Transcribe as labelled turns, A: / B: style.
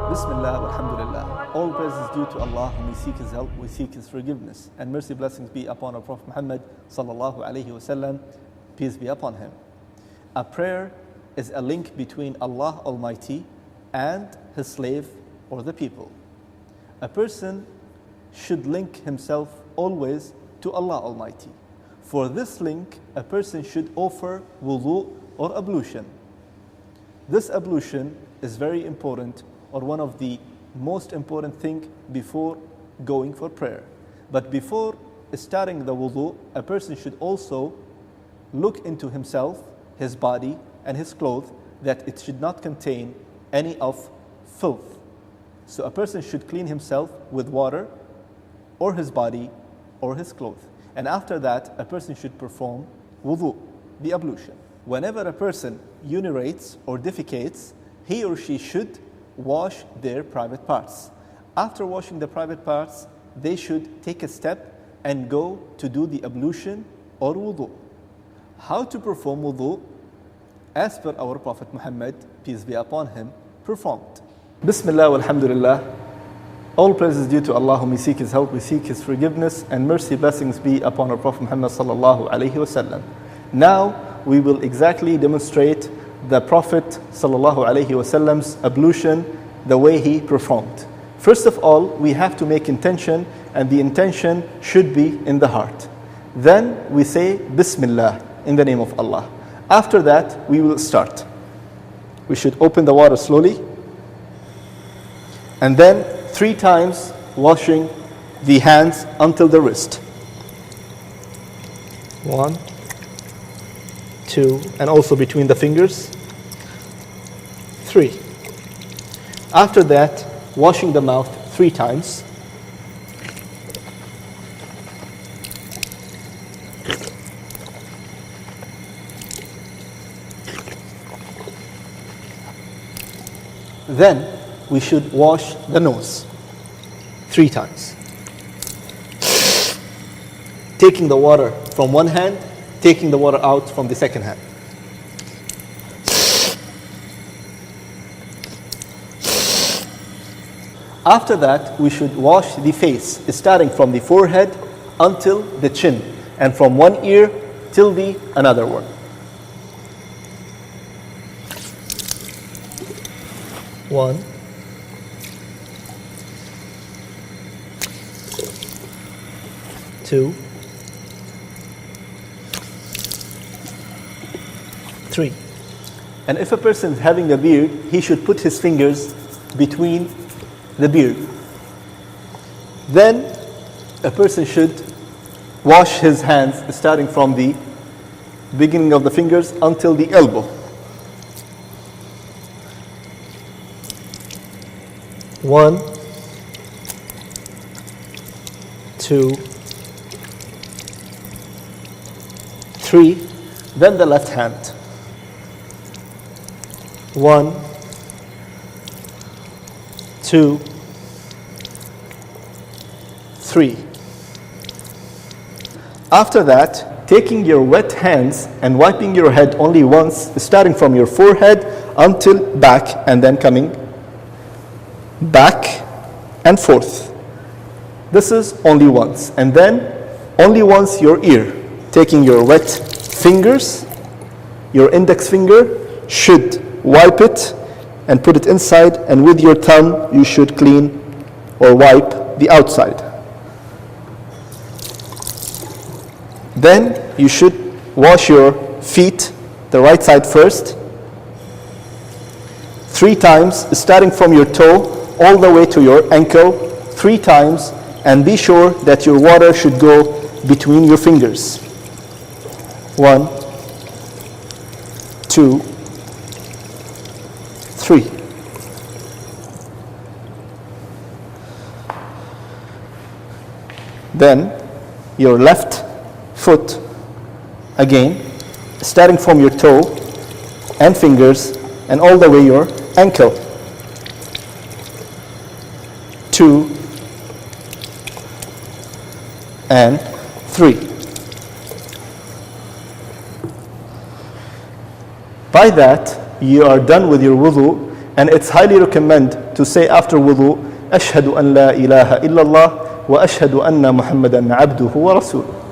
A: Bismillah, alhamdulillah. All praise is due to Allah, and we seek His help, we seek His forgiveness. And mercy, blessings be upon our Prophet Muhammad sallallahu alayhi wasallam, peace be upon him. A prayer is a link between Allah Almighty and His slave or the people. A person should link himself always to Allah Almighty. For this link, a person should offer wudu or ablution. This ablution is very important, or one of the most important thing before going for prayer. But before starting the wudu, a person should also look into himself, his body and his clothes, that it should not contain any of filth. So a person should clean himself with water or his body or his clothes. And after that, a person should perform wudu, the ablution. Whenever a person urinates or defecates, he or she should wash their private parts. After washing the private parts, they should take a step and go to do the ablution or wudu. How to perform wudu? As per our Prophet Muhammad, peace be upon him, performed. Bismillah walhamdulillah. All praise is due to Allah, whom we seek His help, we seek His forgiveness, and mercy, blessings be upon our Prophet Muhammad sallallahu alayhi wasallam. Now we will exactly demonstrate the Prophet sallallahu alayhi wasallam's ablution, the way he performed. First of all, we have to make intention, and the intention should be in the heart. Then we say Bismillah, in the name of Allah. After that, we will start. We should open the water slowly, and then 3 times washing the hands until the wrist. 1, 2, and also between the fingers. 3. After that, washing the mouth 3 times. Then we should wash the nose 3 times. Taking the water from one hand, taking the water out from the second hand. After that, we should wash the face, starting from the forehead until the chin, and from one ear till the another one. 1, 2, 3. And if a person is having a beard, he should put his fingers between the beard. Then a person should wash his hands, starting from the beginning of the fingers until the elbow. 1, 2, 3. Then the left hand. 1, 2, 3. After that, taking your wet hands and wiping your head only once, starting from your forehead until back, and then coming back and forth. This is only once. And then only once your ear, taking your wet fingers, your index finger should wipe it and put it inside, and with your thumb you should clean or wipe the outside. Then you should wash your feet, the right side first, 3 times, starting from your toe all the way to your ankle, 3 times, and be sure that your water should go between your fingers. 1, 2, 3. Then your left foot again, starting from your toe and fingers and all the way your ankle. 2 and 3. By that, you are done with your wudu, And it's highly recommended to say after wudu, أشهد أن لا إله إلا الله وأشهد أن محمدا عبده ورسوله.